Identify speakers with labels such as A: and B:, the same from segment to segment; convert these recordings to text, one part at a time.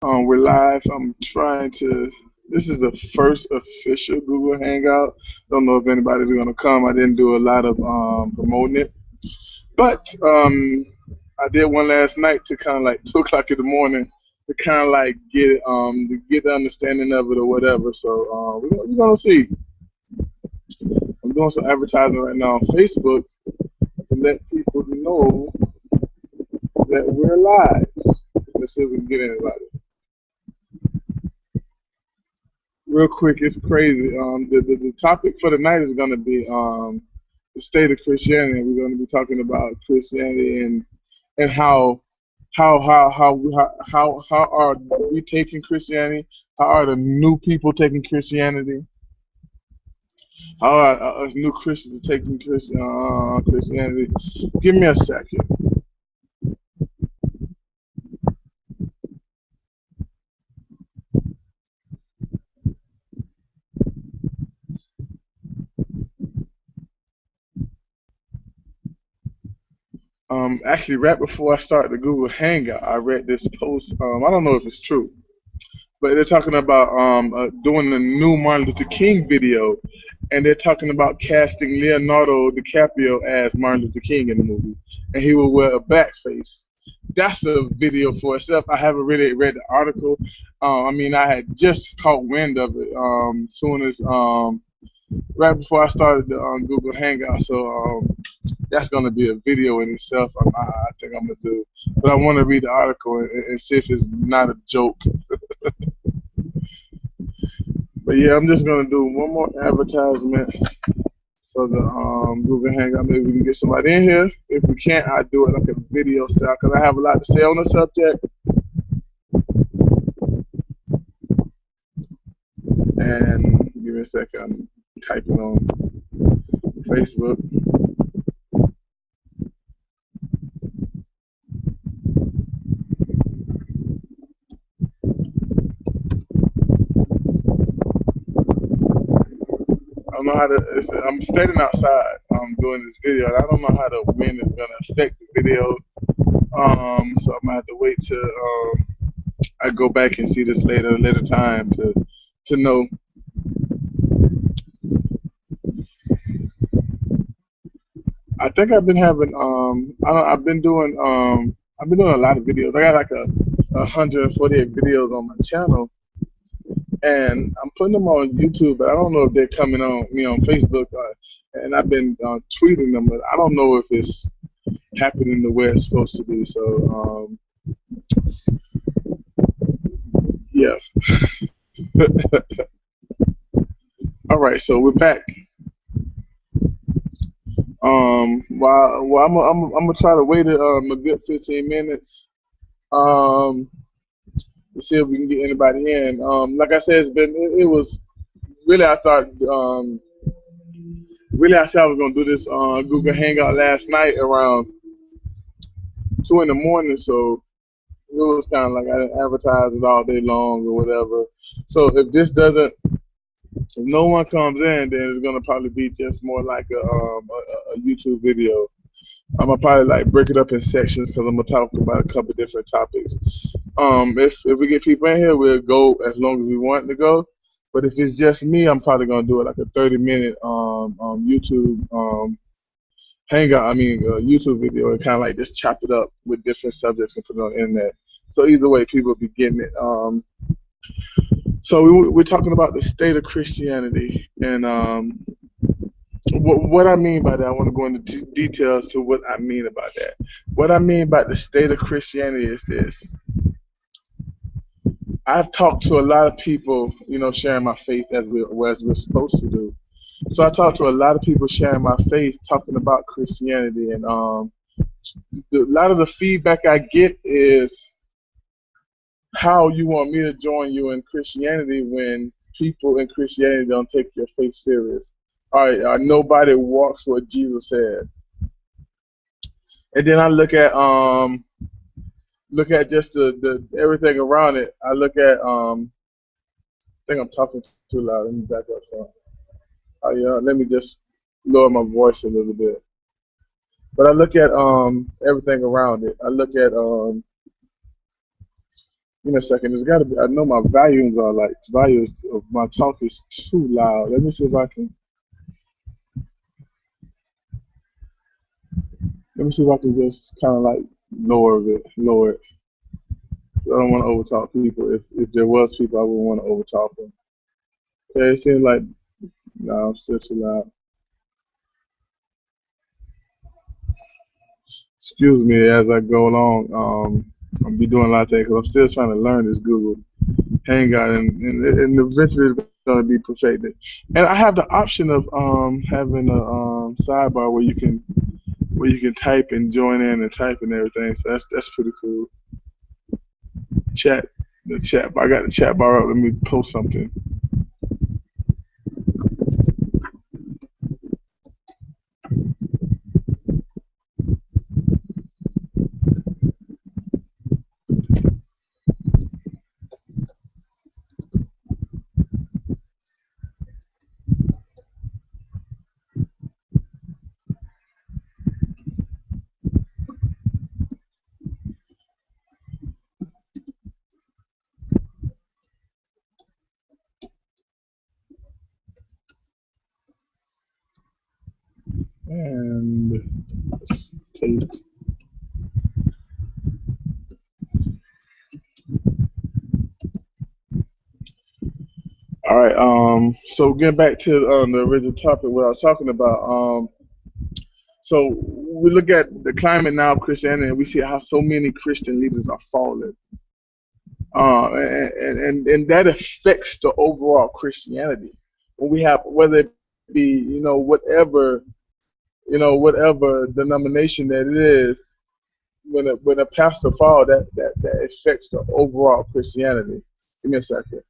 A: We're live. I'm trying to. This is the first official Google Hangout. Don't know if anybody's gonna come. I didn't do a lot of promoting it, but I did one last night to kind of like 2 o'clock in the morning to kind of like get the understanding of it or whatever. So we're gonna see. I'm doing some advertising right now on Facebook to let people know that we're live. Let's see if we can get anybody. Real quick, it's crazy. The topic for tonight is going to be the state of Christianity. We're going to be talking about Christianity and how are we taking Christianity? How are the new people taking Christianity? How are us new Christians taking Christianity? Give me a second. Actually, right before I started the Google Hangout, I read this post. I don't know if it's true, but they're talking about doing the new Martin Luther King video, and they're talking about casting Leonardo DiCaprio as Martin Luther King in the movie, and he will wear a blackface. That's a video for itself. I haven't really read the article. I mean, I had just caught wind of it soon as right before I started the Google Hangout. So that's going to be a video in itself. I think I'm gonna do, but I want to read the article and see if it's not a joke. But yeah, I'm just gonna do one more advertisement for the Google Hangout. Maybe we can get somebody in here. If we can't, I'll do it like a video style because I have a lot to say on the subject. And give me a second. I'm typing on Facebook. I don't know how to. I'm standing outside. Doing this video, and I don't know how the wind is gonna affect the video. So I'm gonna have to wait till I go back and see this later time to know. I think I've been having I've been doing a lot of videos. I got like 148 videos on my channel, and I'm putting them on YouTube, but I don't know if they're coming on me on Facebook. And I've been tweeting them, but I don't know if it's happening the way it's supposed to be. So yeah. All right, so we're back. Well, I'm gonna try to wait a good 15 minutes. Um, to see if we can get anybody in. Like I said, it was really I thought really I said I was gonna do this Google Hangout last night around 2 in the morning, so it was kind of like I didn't advertise it all day long or whatever. So if no one comes in, then it's gonna probably be just more like a YouTube video. I'm gonna probably like break it up in sections because I'm gonna talk about a couple different topics. If we get people in here, we'll go as long as we want to go. But if it's just me, I'm probably gonna do it like a 30-minute YouTube hangout. I mean YouTube video and kind of like just chop it up with different subjects and put it on the internet. So either way, people will be getting it. So we're talking about the state of Christianity and what I mean by that. I want to go into details to what I mean about that. What I mean by the state of Christianity is this. I've talked to a lot of people, sharing my faith as we're supposed to do. So I talked to a lot of people sharing my faith, talking about Christianity, and a lot of the feedback I get is how you want me to join you in Christianity when people in Christianity don't take your faith serious. All right, nobody walks what Jesus said. And then I look at just the everything around it. I look at I think I'm talking too loud. Let me back up some. Yeah, let me just lower my voice a little bit. But I look at everything around it. I look at Give me a second. There's got to be. I know my volumes are like volumes of my talk is too loud. Let me see if I can. Let me see if I can just kind of like lower it. I don't want to overtalk people. If there was people, I wouldn't want to overtalk them. Okay, it seems like no, I'm still too loud. Excuse me as I go along. I'll be doing a lot of things because I'm still trying to learn this Google Hangout, and eventually it's going to be perfected. And I have the option of having a sidebar where you can type and join in and type and everything. So that's pretty cool. Chat the chat. I got the chat bar up. Let me post something. And let's take. All right. So getting back to the original topic, what I was talking about. So we look at the climate now of Christianity, and we see how so many Christian leaders are falling, and that affects the overall Christianity. When we have whether it be whatever denomination that it is, when a pastor fall, that affects the overall Christianity. Give me a second.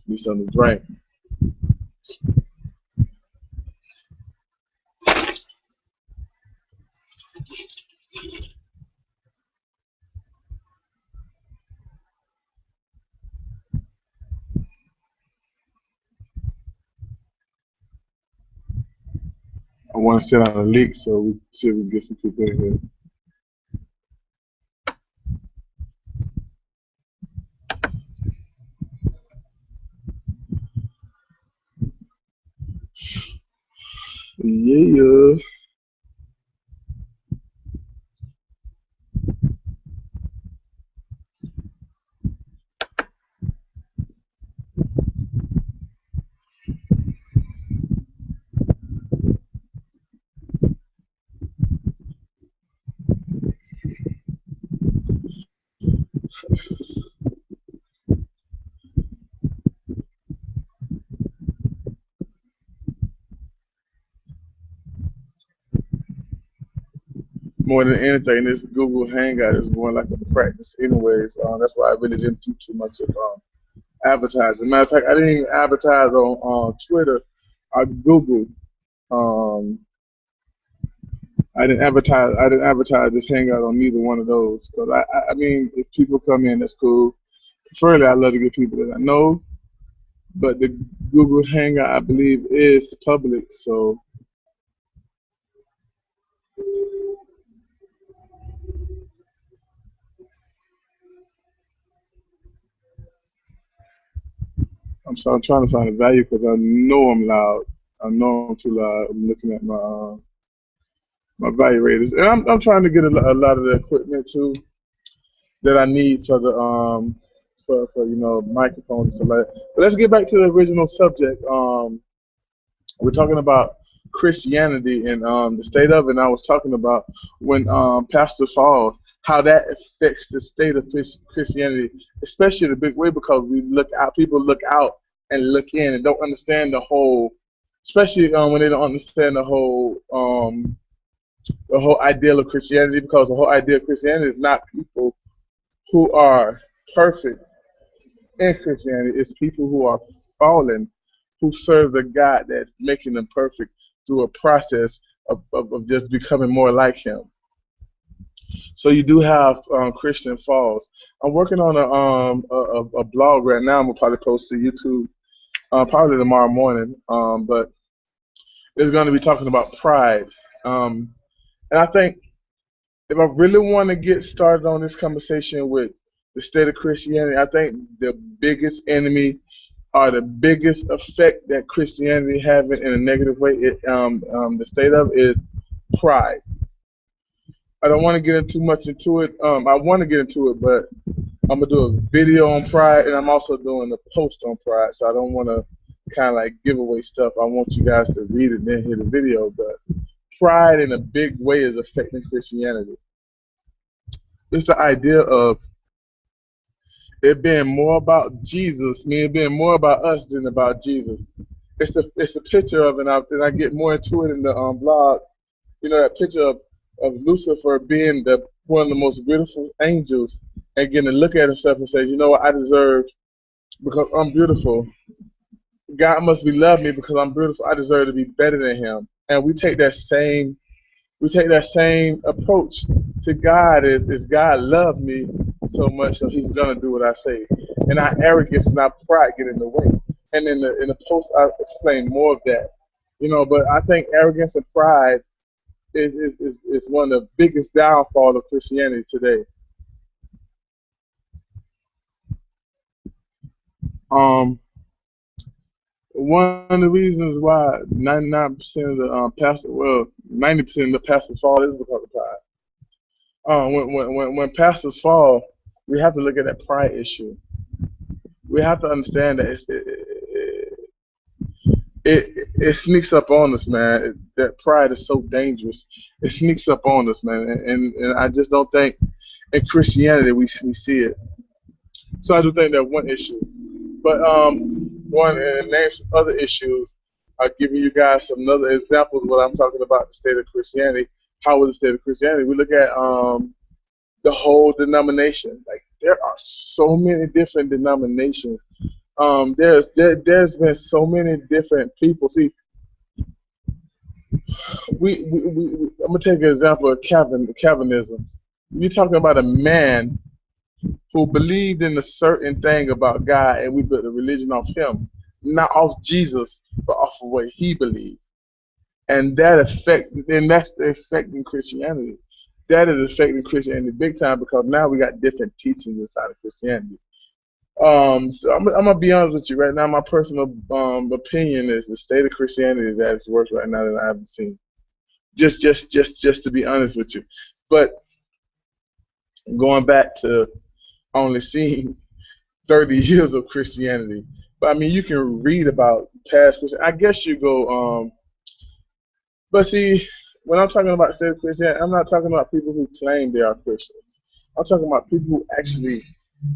A: Need something to drink. I want to send out a leak so we see if we can get some people in here. Yeah. More than anything, this Google Hangout is more like a practice, anyways. That's why I really didn't do too much of advertising. Matter of fact, I didn't even advertise on Twitter or Google. Um, I didn't advertise this Hangout on neither one of those. Because I mean, if people come in, that's cool. Preferably, I love to get people that I know. But the Google Hangout, I believe, is public, so I'm trying to find a value because I know I'm loud. I know I'm too loud. I'm looking at my value raters, and I'm trying to get a lot of the equipment too that I need for the for microphones and stuff like that. But let's get back to the original subject. We're talking about Christianity and the state of it. And I was talking about when Pastor Fall, how that affects the state of Christianity, especially the big way because we look out, people look out and look in and don't understand the whole, especially when they don't understand the whole ideal of Christianity, because the whole idea of Christianity is not people who are perfect in Christianity. It's people who are fallen, who serve the God that's making them perfect through a process of just becoming more like Him. So you do have Christian falls. I'm working on a blog right now. I'm gonna probably post to YouTube probably tomorrow morning. But it's going to be talking about pride, and I think if I really want to get started on this conversation with the state of Christianity, I think the biggest enemy or the biggest effect that Christianity having in a negative way, the state of is pride. I don't want to get too much into it. I want to get into it, but I'm gonna do a video on pride, and I'm also doing a post on pride. So I don't want to kind of like give away stuff. I want you guys to read it and then hear the video. But pride, in a big way, is affecting Christianity. It's the idea of it being more about Jesus, meaning being more about us than about Jesus. It's a picture of, and I get more into it in the blog. You know, that picture of Lucifer being one of the most beautiful angels, and getting to look at himself and say, you know what, I deserve, because I'm beautiful. God must be love me because I'm beautiful. I deserve to be better than him. And we take that same approach to God. Is God love me so much, so he's gonna do what I say. And our arrogance and our pride get in the way. And in the post I explain more of that. You know, but I think arrogance and pride is one of the biggest downfall of Christianity today. One of the reasons why 99% of the 90% of the pastors fall is because of pride. When pastors fall, we have to look at that pride issue. We have to understand that it sneaks up on us, man. That pride is so dangerous. It sneaks up on us, man. And I just don't think in Christianity we see it. So I do think that one issue. But one and name some other issues. I'll give you guys some other examples of what I'm talking about, the state of Christianity. How is the state of Christianity? We look at the whole denomination. Like, there are so many different denominations. There's been so many different people. See, I'm gonna take an example of Calvinism. You're talking about a man who believed in a certain thing about God, and we built a religion off him, not off Jesus, but off of what he believed. And that's the effect in Christianity. That is affecting Christianity big time, because now we got different teachings inside of Christianity. So I'm gonna be honest with you right now. My personal opinion is the state of Christianity is at its worst right now that I haven't seen. Just to be honest with you. But going back to only seeing 30 years of Christianity, but I mean, you can read about past Christian. I guess you go. But see, when I'm talking about state of Christianity, I'm not talking about people who claim they are Christians. I'm talking about people who actually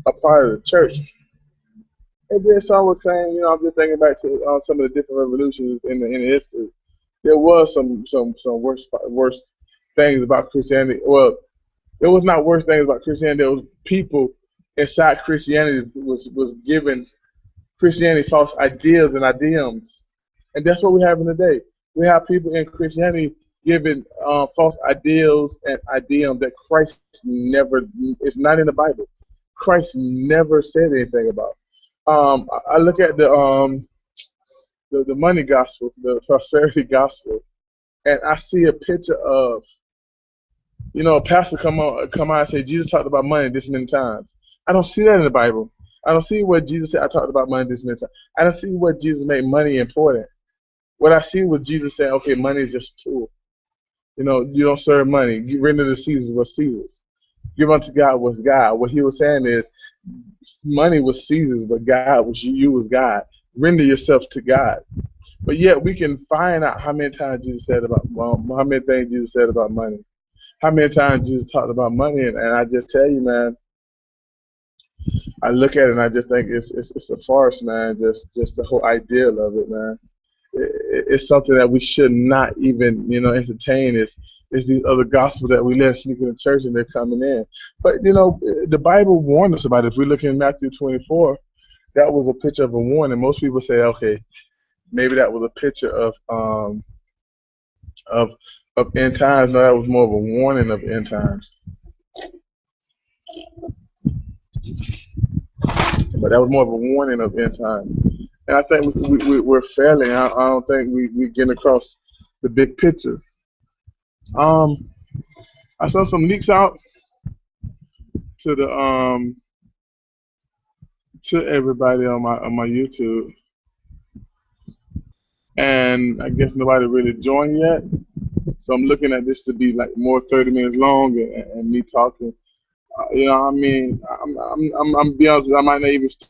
A: are part of the church. And then some were saying, you know, I'm just thinking back to some of the different revolutions in the history. There was some worse things about Christianity. Well, there was not worse things about Christianity. There was people inside Christianity was giving Christianity false ideas and idioms, and that's what we're having today. We have people in Christianity giving false ideals and idioms that Christ never is not in the Bible. Christ never said anything about. I look at the money gospel, the prosperity gospel, and I see a picture of, you know, a pastor come out and say Jesus talked about money this many times. I don't see that in the Bible. I don't see what Jesus said I talked about money this many times. I don't see what Jesus made money important. What I see was Jesus saying, okay, money is just a tool. You know, you don't serve money. You render to Caesar what's Caesar's. Give unto God what's God. What he was saying is, money was Caesar's, but God was you was God. Render yourself to God. But yet we can find out how many times Jesus said about how many things Jesus said about money. How many times Jesus talked about money, and I just tell you, man, I look at it and I just think it's a farce, man. Just the whole ideal of it, man. It's something that we should not even, you know, entertain. It's these other gospel that we let sneak in the church and they're coming in. But you know, the Bible warned us about it. If we look in Matthew 24, that was a picture of a warning. Most people say, okay, maybe that was a picture of end times. No, that was more of a warning of end times. But that was more of a warning of end times. And I think we're failing. I don't think we're getting across the big picture. I saw some leaks out to the to everybody on my YouTube, and I guess nobody really joined yet. So I'm looking at this to be like more 30 minutes long and me talking. You know, what I mean, I'm be honest with you, I might not even stick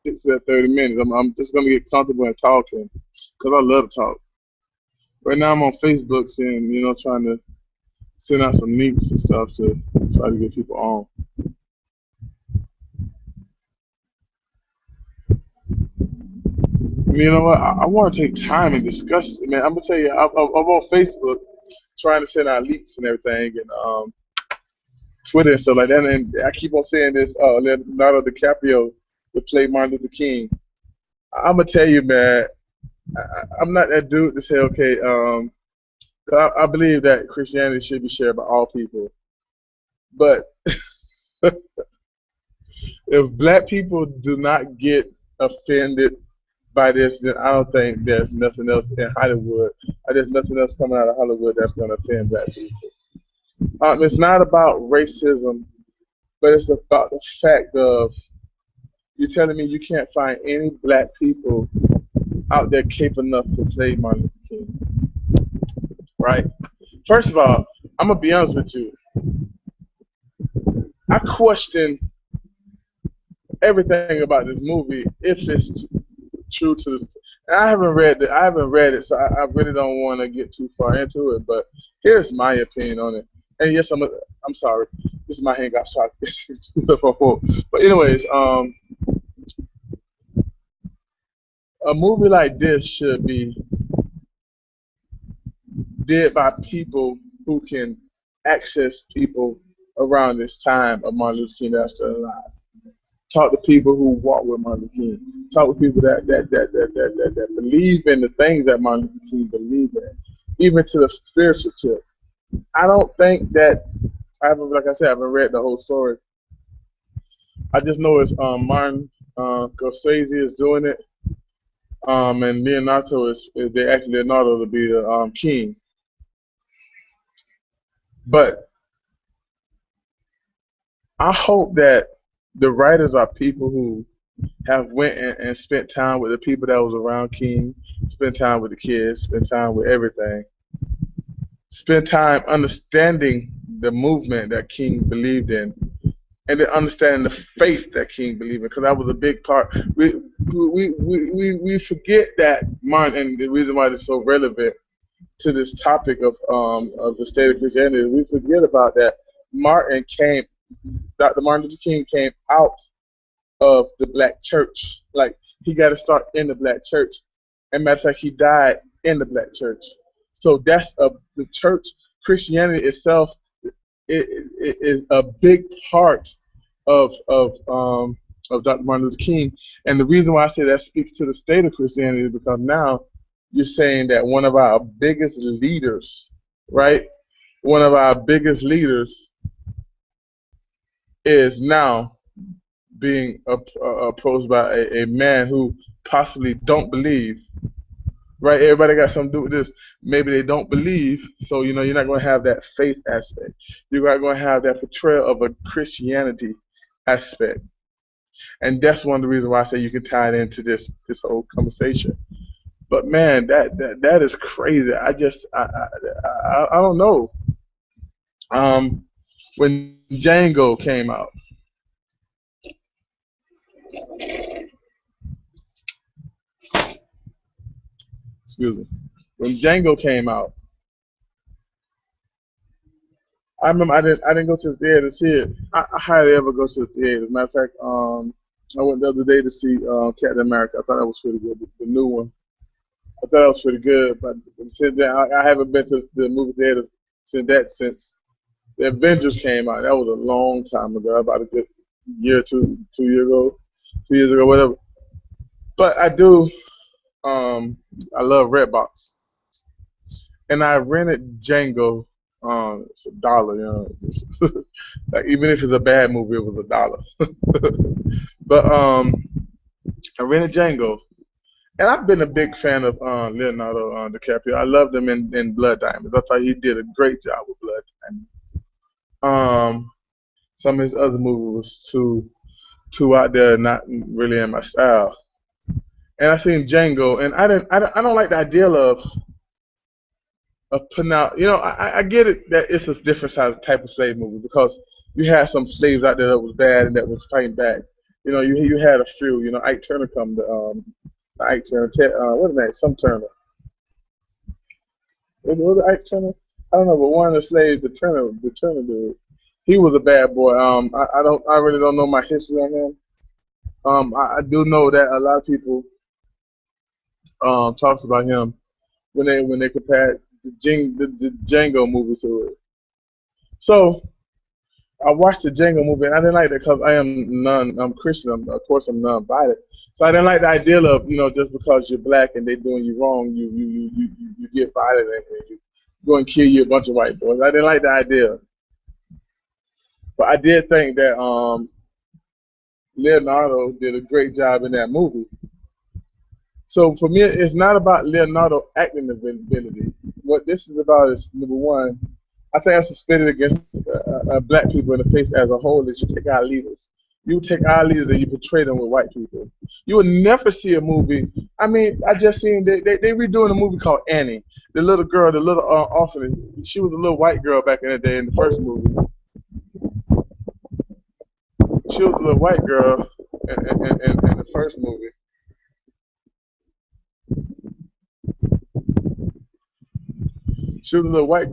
A: to that 30 minutes. I'm just gonna get comfortable in talking because I love to talk. Right now I'm on Facebook saying, trying to send out some links and stuff to try to get people on. You know what? I want to take time and discuss it, man. I'm gonna tell you, I'm on Facebook trying to send out leaks and everything, and Twitter and stuff like that. And I keep on saying this. Leonardo DiCaprio to play Martin Luther King. I'm gonna tell you, man. I'm not that dude to say, okay. 'Cause I believe that Christianity should be shared by all people, but if black people do not get offended by this, then I don't think there's nothing else in Hollywood. Or there's nothing else coming out of Hollywood that's going to offend black people. It's not about racism, but it's about the fact of you're telling me you can't find any black people out there capable enough to play Martin Luther King, right? First of all, I'm gonna be honest with you. I question everything about this movie if it's true to this. And I haven't read it, so I really don't want to get too far into it. But here's my opinion on it. And yes, I'm sorry. This is my hand got shot. But anyways, a movie like this should be did by people who can access people around this time of Martin Luther King that's still alive. Talk to people who walk with Martin Luther King. Talk with people that believe in the things that Martin Luther King believed in, even to the spiritual tip. I don't think that like I said, I haven't read the whole story. I just know it's Martin Scorsese is doing it, and Leonardo they actually Leonardo to be the king. But I hope that the writers are people who have went and spent time with the people that was around King, spent time with the kids, spent time with everything, spent time understanding the movement that King believed in, and then understanding the faith that King believed in, because that was a big part. We forget that Martin, and the reason why it's so relevant to this topic of the state of Christianity, we forget about that. Dr. Martin Luther King came out of the black church. Like, he got to start in the black church. And matter of fact, he died in the black church. So that's the church. Christianity itself is a big part of Dr. Martin Luther King. And the reason why I say that speaks to the state of Christianity is because now you're saying that one of our biggest leaders, right? One of our biggest leaders is now being approached by a man who possibly don't believe, right? Everybody got something to do with this. Maybe they don't believe, so you're not going to have that faith aspect. You're not going to have that portrayal of a Christianity aspect, and that's one of the reasons why I say you can tie it into this whole conversation. But man, that is crazy. I don't know. When Django came out. Excuse me. When Django came out, I remember I didn't go to the theater to see it. I hardly ever go to the theater. As a matter of fact, I went the other day to see Captain America. I thought that was pretty good, the new one. I thought that was pretty good, but since then I haven't been to the movie theater since the Avengers came out. That was a long time ago, about a good year, 2 years ago, 2 years ago, whatever. But I do. I love Redbox, and I rented Django. It's $1, like, even if it's a bad movie, it was $1. But I rented Django, and I've been a big fan of Leonardo DiCaprio. I loved him in Blood Diamonds. I thought he did a great job with Blood Diamonds. Um, some of his other movies was too out there, not really in my style. And I seen Django, and I don't like the idea of putting out. You know, I get it that it's a different size type of slave movie because you had some slaves out there that was bad and that was fighting back. You know, you had a few. You know, Ike Turner come to Ike Turner, what is that? Some Turner. Was it Ike Turner? I don't know, but one of the slaves, the Turner dude, he was a bad boy. I really don't know my history on him. I do know that a lot of people talks about him when they compared the Django movie to it. So I watched the Django movie, and I didn't like it because I'm Christian. Of course, I'm non-violent. So I didn't like the idea of, you know, just because you're black and they're doing you wrong, you get violent and you go and kill you a bunch of white boys. I didn't like the idea, but I did think that Leonardo did a great job in that movie. So for me, it's not about Leonardo acting ability. What this is about is, number one, I think I suspended against black people in the face as a whole is you take our leaders. You take our leaders and you portray them with white people. You will never see a movie. I mean, I just seen they redoing a movie called Annie. The little girl, the little orphanage. She was a little white girl back in the day in the first movie. She was a little white girl in the first movie. She was a little white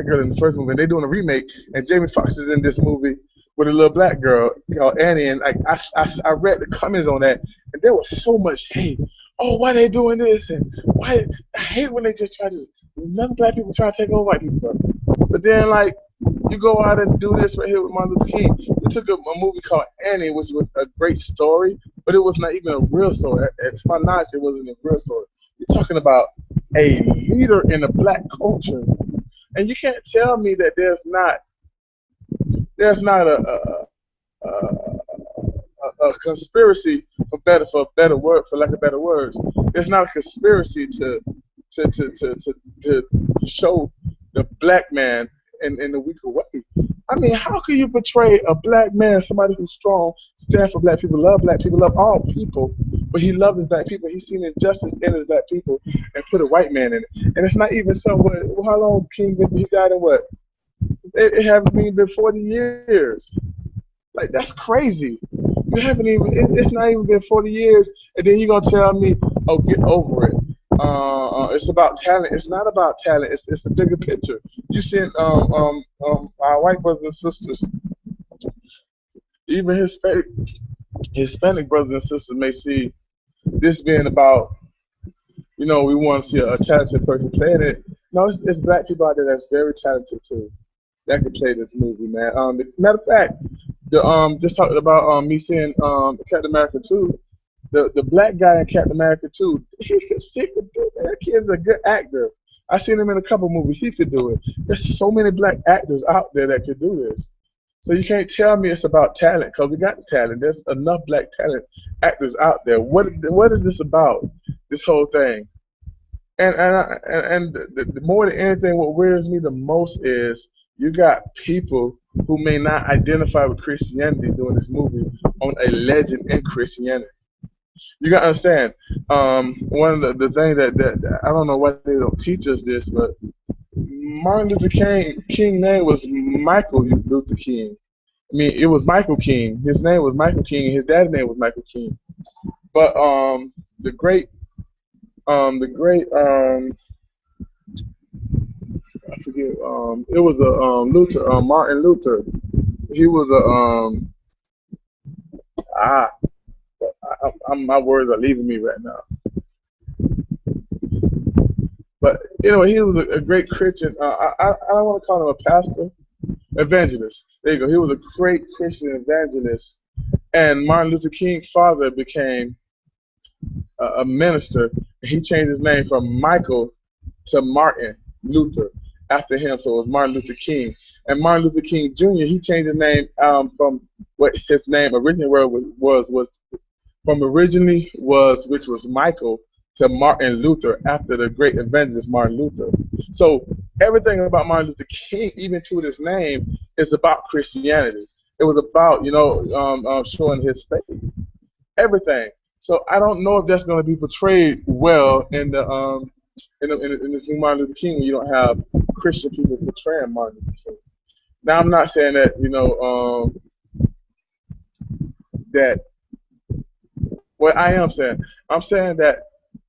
A: girl in the first movie. And they doing a remake, and Jamie Foxx is in this movie with a little black girl called Annie. And like I read the comments on that, and there was so much hate. Oh, why they doing this? And why I hate when they just try to another black people try to take over white people stuff. But then like you go out and do this right here with Martin Luther King. We took a movie called Annie, which was a great story, but it was not even a real story. To my knowledge, it wasn't a real story. You're talking about a leader in a black culture, and you can't tell me that there's not a conspiracy for better word for lack of better words. There's not a conspiracy to show the black man in a weaker way. I mean, how can you portray a black man, somebody who's strong, stand for black people, love all people, but he loved his black people. He's seen injustice in his black people and put a white man in it. And it's not even so. How long King been? He died in what? It haven't even been 40 years. Like, that's crazy. You haven't even. It's not even been 40 years, and then you're gonna tell me, "Oh, get over it." It's about talent. It's not about talent. It's a bigger picture. You see, our white brothers and sisters, even Hispanic brothers and sisters may see this being about, you know, we want to see a talented person playing it. No, it's black people out there that's very talented too that can play this movie, man. Matter of fact, just talking about me seeing Captain America 2. The black guy in Captain America 2, he could do it. That kid's a good actor. I seen him in a couple movies. He could do it. There's so many black actors out there that could do this. So you can't tell me it's about talent, because we got the talent. There's enough black talent actors out there. What is this about? This whole thing. And the more than anything, what wears me the most is you got people who may not identify with Christianity doing this movie on a legend in Christianity. You gotta understand. One of the things that I don't know why they don't teach us this, but Martin Luther King name was Michael Luther King. I mean, it was Michael King. His name was Michael King, and his dad's name was Michael King. But the great I forget it was a Martin Luther. He was my words are leaving me right now. But anyway, he was a great Christian. I don't want to call him a pastor, evangelist. There you go. He was a great Christian evangelist. And Martin Luther King's father became a minister. He changed his name from Michael to Martin Luther after him. So it was Martin Luther King. And Martin Luther King Jr., he changed his name from what his name originally which was Michael, to Martin Luther after the great evangelist Martin Luther. So everything about Martin Luther King, even to his name, It's about Christianity. It was about, showing his faith, everything. So I don't know if that's going to be portrayed well in the in this new Martin Luther King when you don't have Christian people portraying Martin Luther King. Now I'm not saying that that what I am saying. I'm saying that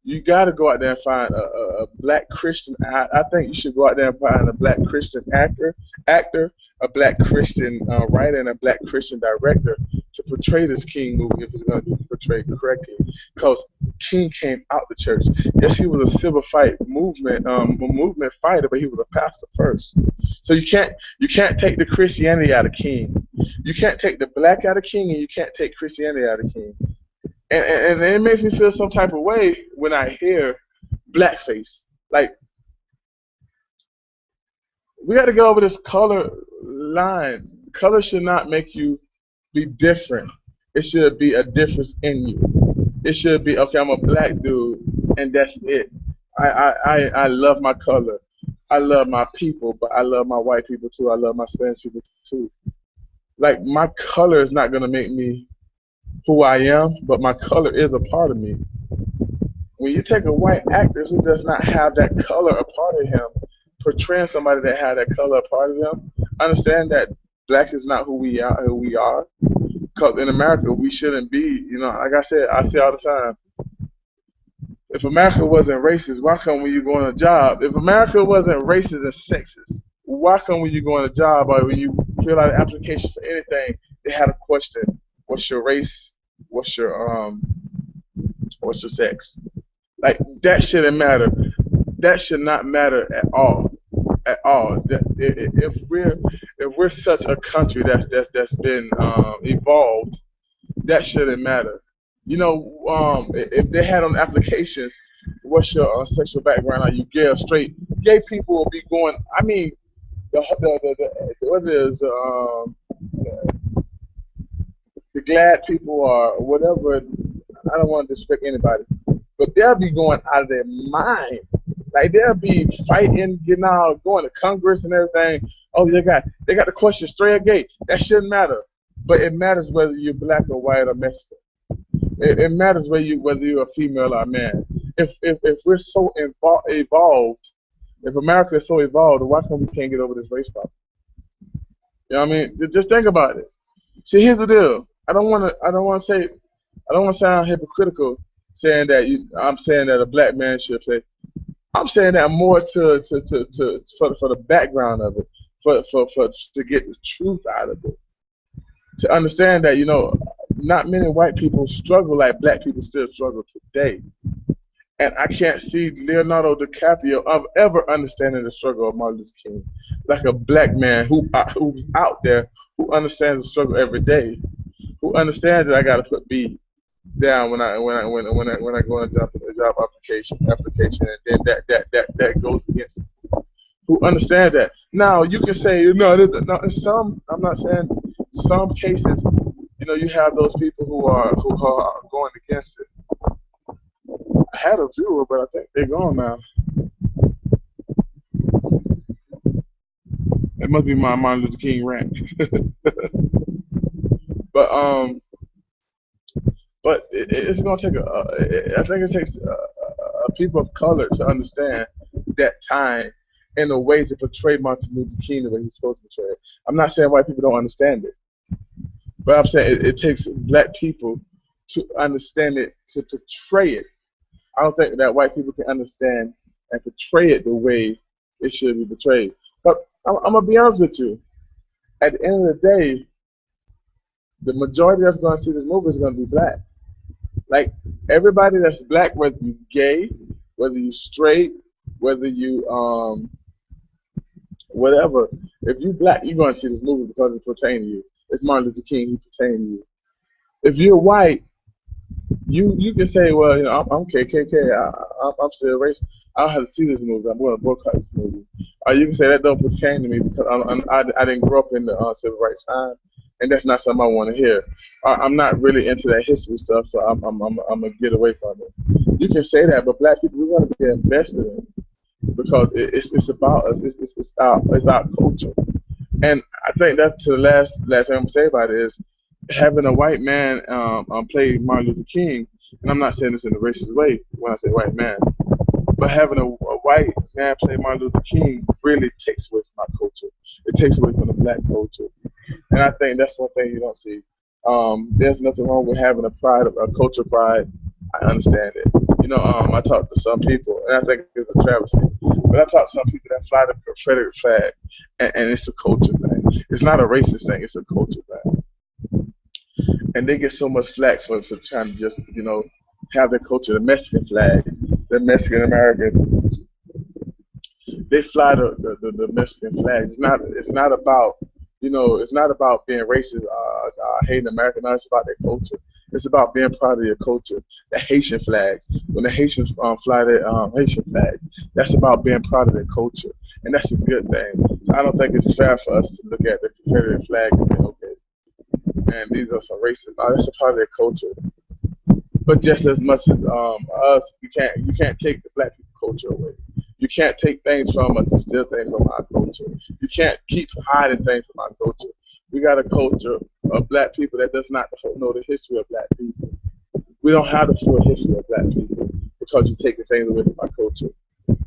A: you got to go out there and find a black Christian. I think you should go out there and find a black Christian actor, a black Christian writer, and a black Christian director to portray this King movie if it's going to be portrayed correctly. Because King came out the church. Yes, he was a civil fight movement, a movement fighter, but he was a pastor first. So you can't take the Christianity out of King. You can't take the black out of King, and you can't take Christianity out of King. And it makes me feel some type of way when I hear blackface. Like, we got to get over this color line. Color should not make you be different. It should be a difference in you. It should be, okay, I'm a black dude, and that's it. I love my color. I love my people, but I love my white people too. I love my Spanish people too. Like, my color is not going to make me who I am, but my color is a part of me. When you take a white actor who does not have that color a part of him, portraying somebody that had that color a part of them, understand that black is not who we are. Because in America, we shouldn't be, like I said, I say all the time, if America wasn't racist, why come when you go on a job? If America wasn't racist and sexist, why come when you go on a job or when you fill out an application for anything, they had a question: what's your race? What's your sex? Like, that shouldn't matter. That should not matter at all. At all. If we're such a country that's been evolved, that shouldn't matter. If they had on applications, what's your sexual background? Are you gay or straight? Gay people will be going. I mean, what is the glad people or whatever. I don't want to disrespect anybody, but they'll be going out of their mind. Like, they'll be fighting, getting out, going to Congress and everything. Oh, they got the question, straight or gay. That shouldn't matter, but it matters whether you're black or white or Mexican. It matters whether you're a female or a man. If we're so evolved, if America is so evolved, why come we can't get over this race problem? You know what I mean? Just think about it. See, here's the deal. I don't want to sound hypocritical saying that I'm saying that a black man should play. I'm saying that more for the background of it, for to get the truth out of it, to understand that not many white people struggle like black people still struggle today, and I can't see Leonardo DiCaprio of ever understanding the struggle of Martin Luther King, like a black man who's out there, who understands the struggle every day, who understands that I got to put B down when I go on a job application, and then that goes against it. Who understands that? Now you can say in some. I'm not saying some cases. You have those people who are going against it. I had a viewer, but I think they're gone now. It must be my Martin Luther King rant. But it's gonna take I think it takes a people of color to understand that time in a way to portray Martin Luther King the way he's supposed to portray it. I'm not saying white people don't understand it, but I'm saying it takes black people to understand it, to portray it. I don't think that white people can understand and portray it the way it should be portrayed. But I'm gonna be honest with you. At the end of the day, the majority that's gonna see this movie is gonna be black. Like, everybody that's black, whether you gay, whether you straight, whether you whatever, if you black, you're gonna see this movie because it's pertaining to you. It's Martin Luther King who's pertaining to you. If you're white, you can say, well, I'm KKK. I'm still racist. I don't have to see this movie. I'm going to boycott this movie. Or you can say that don't pertain to me because I didn't grow up in the civil rights time, and that's not something I want to hear. I'm not really into that history stuff, so I'm gonna get away from it. You can say that, but black people, we're going to be invested in it because it's about us. It's our culture. And I think that's the last thing I'm gonna say about it is having a white man play Martin Luther King, and I'm not saying this in a racist way when I say white man, but having a white man play Martin Luther King really takes away from our culture. It takes away from the black culture, and I think that's one thing you don't see. There's nothing wrong with having a culture pride. I understand it. I talk to some people, and I think it's a travesty. But I talk to some people that fly the Confederate flag, and it's a culture thing. It's not a racist thing. It's a culture thing, and they get so much flack for trying to just have their culture. The Mexican flags, the Mexican Americans, they fly the Mexican flags. It's not about it's not about being racist, hating America. No, it's about their culture. It's about being proud of your culture. The Haitian flags, when the Haitians fly their Haitian flags, that's about being proud of their culture, and that's a good thing. So I don't think it's fair for us to look at the Confederate flag and say, okay, man, these are some racists. No, that's a part of their culture. But just as much as us, you can't take the black people culture away. You can't take things from us and steal things from our culture. You can't keep hiding things from our culture. We got a culture of black people that does not know the history of black people. We don't have the full history of black people because you're taking things away from our culture.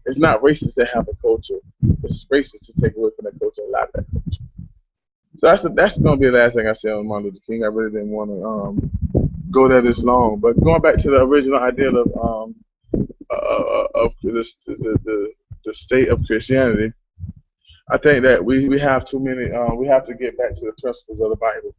A: It's not racist to have a culture. It's racist to take away from that culture and lie to that culture. So that's gonna be the last thing I say on Martin Luther King. I really didn't want to go there this long, but going back to the original idea of the state of Christianity, I think that we have too many. We have to get back to the principles of the Bible.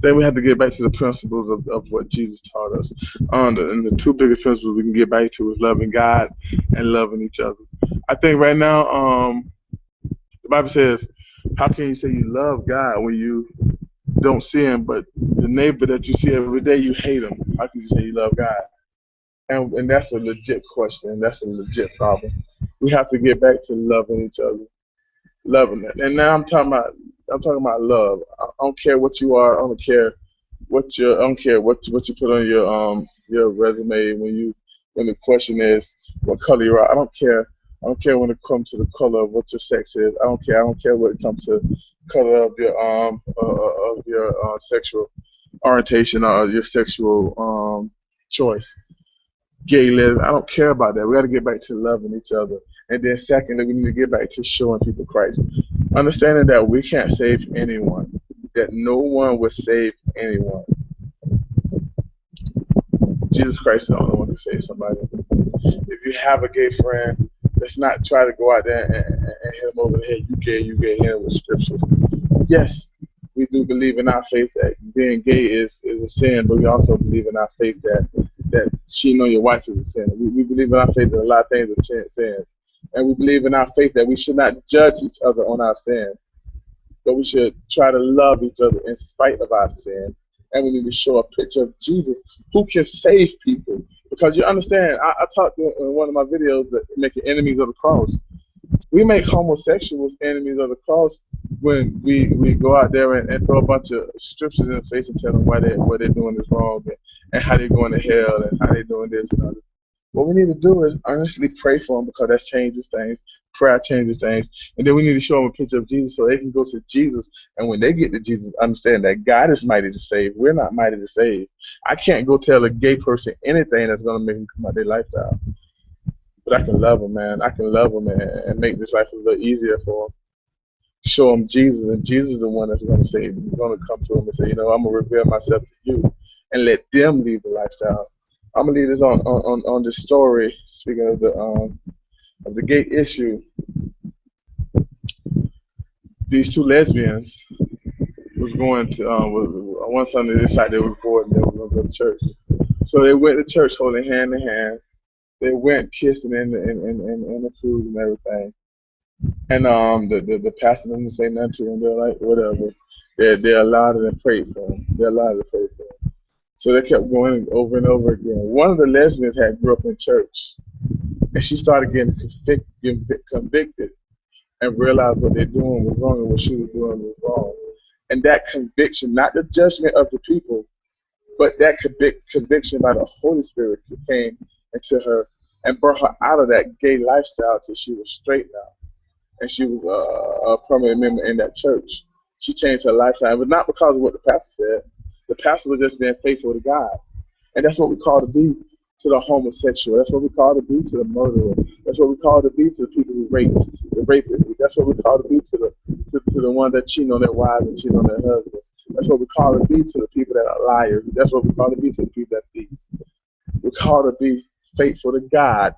A: Then we have to get back to the principles of what Jesus taught us. And the two biggest principles we can get back to is loving God and loving each other. I think right now, the Bible says, "How can you say you love God when you don't see Him, but the neighbor that you see every day you hate him? How can you say you love God?" And that's a legit question. That's a legit problem. We have to get back to loving each other, loving it. And now I'm talking about love. I don't care what you are. I don't care I don't care what you put on your resume when the question is what color you are. I don't care. I don't care when it comes to the color of what your sex is. I don't care. I don't care when it comes to color of your sexual orientation or your sexual choice. Gay, lesbian. I don't care about that. We got to get back to loving each other. And then secondly, we need to get back to showing people Christ. Understanding that we can't save anyone, that no one will save anyone. Jesus Christ is the only one to save somebody. If you have a gay friend, let's not try to go out there and hit him over the head. You gay, hit him with scriptures. Yes, we do believe in our faith that being gay is a sin, but we also believe in our faith that cheating on your wife is a sin. We believe in our faith that a lot of things are sins. And we believe in our faith that we should not judge each other on our sin, but we should try to love each other in spite of our sin. And we need to show a picture of Jesus who can save people. Because you understand, I talked in one of my videos that making enemies of the cross. We make homosexuals enemies of the cross when we go out there and throw a bunch of scriptures in the face and tell them what they're doing is wrong and how they're going to hell and how they're doing this and other. What we need to do is honestly pray for them because that changes things. Prayer changes things. And then we need to show them a picture of Jesus so they can go to Jesus. And when they get to Jesus, understand that God is mighty to save. We're not mighty to save. I can't go tell a gay person anything that's going to make them come out their lifestyle. But I can love them, man. I can love them and make this life a little easier for them. Show them Jesus, and Jesus is the one that's going to save them. He's going to come to them and say, I'm going to reveal myself to you and let them lead the lifestyle. I'm going to leave this on this story, speaking of the gay issue. These two lesbians was going to, one Sunday they decided they was bored and they were going to go to church. So they went to church holding hand in hand. They went kissing in the food and everything. And the pastor didn't say nothing to them. They're like, whatever. They allowed it and prayed for them. They allowed it and prayed for them. So they kept going over and over again. One of the lesbians had grew up in church, and she started getting convicted and realized what they're doing was wrong and what she was doing was wrong. And that conviction, not the judgment of the people, but that conviction by the Holy Spirit came into her and brought her out of that gay lifestyle till she was straight now. and she was a permanent member in that church. She changed her lifestyle, but not because of what the pastor said. The pastor was just being faithful to God. And that's what we call to be to the homosexual. That's what we call to be to the murderer. That's what we call to be to the people who rape, the rapists. That's what we call to be to the ones that cheat on their wives and cheat on their husbands. That's what we call to be to the people that are liars. That's what we call to be to the people that thieve. We're called to be faithful to God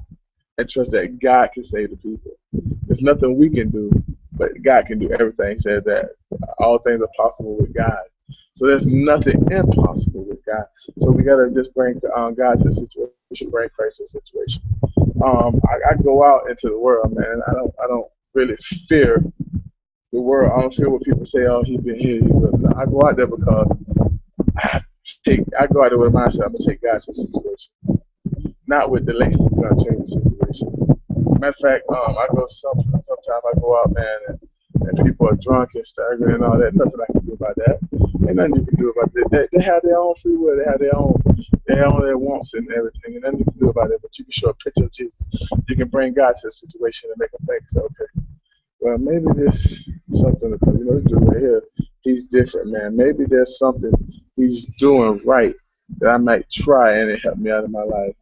A: and trust that God can save the people. There's nothing we can do, but God can do everything. He said that all things are possible with God. So there's nothing impossible with God. So we gotta just bring God to the situation. We should bring Christ to the situation. I go out into the world, man. I don't really fear the world. I don't fear what people say. Oh, he been here. I go out there because I go out there with a mindset. I'm gonna take God to the situation, not with the laces gonna change the situation. Matter of fact, I go sometimes I go out, man, and people are drunk and staggering and all that. Nothing I can do about that. Ain't nothing you can do about it. They have their own free will. They have their own their wants and everything, and nothing you can do about it. But you can show a picture of Jesus. You can bring God to the situation and make them think, so, okay, well, maybe this something, this dude right here, he's different, man. Maybe there's something he's doing right that I might try and it help me out of my life.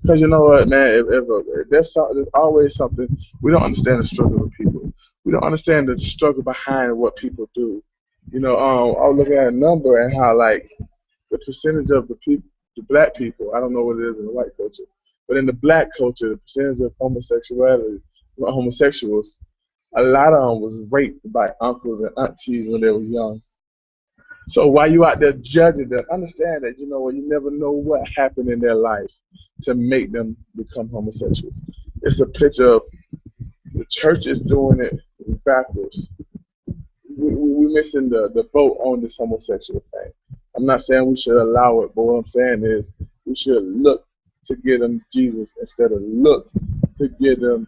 A: Because you know what, man, if there's always something, we don't understand the struggle of people. We don't understand the struggle behind what people do. I was looking at a number and how, like, the percentage of the people, the black people, I don't know what it is in the white culture, but in the black culture, the percentage of homosexuals, a lot of them was raped by uncles and aunties when they were young. So while you out there judging them, understand that you never know what happened in their life to make them become homosexuals. It's a picture of the church is doing it backwards. We're missing the boat on this homosexual thing. I'm not saying we should allow it, but what I'm saying is we should look to give them Jesus instead of look to give them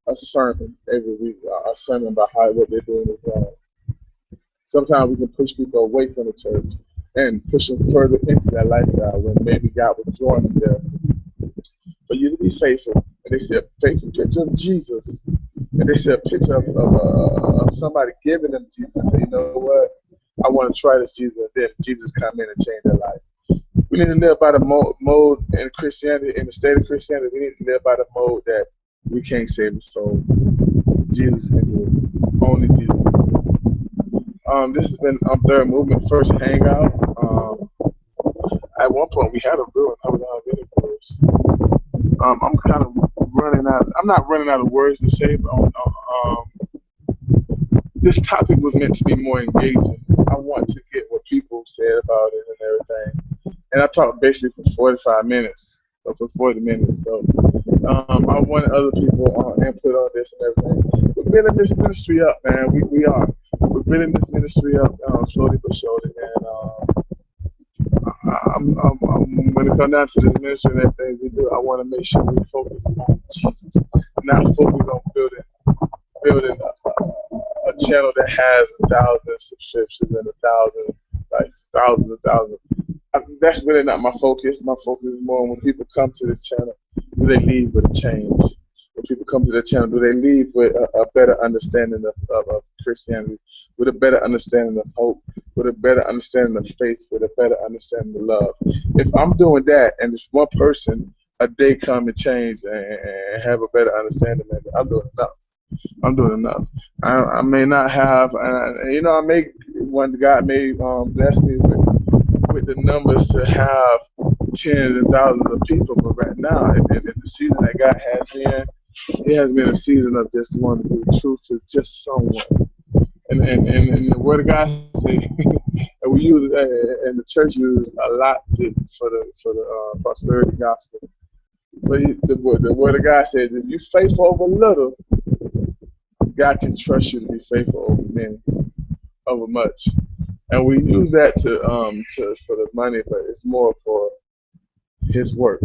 A: a sermon every week, a sermon about what they're doing is wrong. Sometimes we can push people away from the church and push them further into that lifestyle when maybe God was drawing them there. For you to be faithful, and they see a picture of Jesus, and they see a picture of somebody giving them Jesus, and you know what? I want to try this Jesus, and then Jesus come in and change their life. We need to live by the mode in Christianity, in the state of Christianity. We need to live by the mode that we can't save the soul. Jesus can do it. Only Jesus can do it. This has been Third Movement First Hangout. At one point, we had a real videos. I'm kind of running out. I'm not running out of words to say, but this topic was meant to be more engaging. I want to get what people said about it and everything. And I talked basically for 45 minutes, or for 40 minutes. So I wanted other people input on this and everything. We're building this ministry up, man. We are. We're building this ministry up slowly but surely, man. When it comes down to this ministry and everything we do, I want to make sure we focus on Jesus, not focus on building a channel that has 1,000 subscriptions and 1,000. That's really not my focus. My focus is more on when people come to this channel, do they leave with a change? When people come to the channel, do they leave with a better understanding of Christianity, with a better understanding of hope, with a better understanding of faith, with a better understanding of love? If I'm doing that, and if one person a day come and change and have a better understanding, man, I'm doing enough. I'm doing enough. I may not have, I may, when God may bless me with the numbers to have tens and thousands of people, but right now, in the season that God has me in, it has been a season of just wanting to be true to just someone. And the Word of God says, and we use it, and the church uses a lot for the prosperity gospel. But the Word of God says, if you faithful over little, God can trust you to be faithful over many, over much. And we use that for the money, but it's more for His work.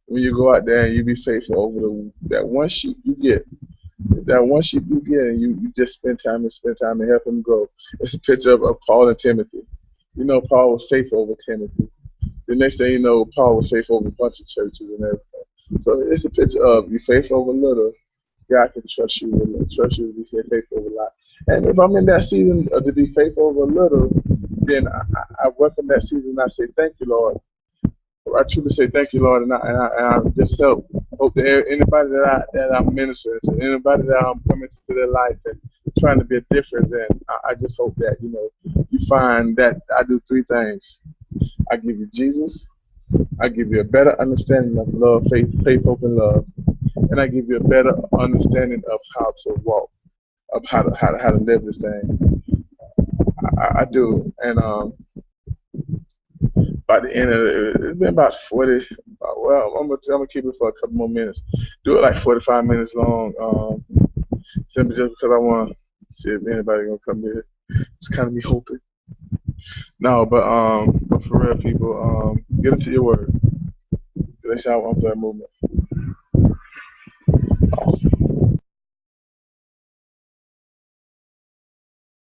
A: When you go out there and you be faithful over that one sheep you get, and you just spend time and help him grow. It's a picture of Paul and Timothy. Paul was faithful over Timothy. The next thing you know, Paul was faithful over a bunch of churches and everything. So it's a picture of you faithful over little, God can trust you with it, trust you to be faithful with a lot. And if I'm in that season to be faithful over a little, then I welcome that season and I say, thank you, Lord. I truly say thank you, Lord, and I just hope that anybody that I'm ministering to, anybody that I'm coming to their life and trying to be a difference in, I just hope that you find that I do three things. I give you Jesus, I give you a better understanding of love, faith, hope, and love, and I give you a better understanding of how to walk, of how to live this thing. I do, and by the end of it, it's been about 40. Well, I'm gonna keep it for a couple more minutes. Do it like 45 minutes long. Simply just because I want to see if anybody gonna come here. It's kind of me hoping. No, but for real, people, get into your word. Let's shout on that movement. Awesome.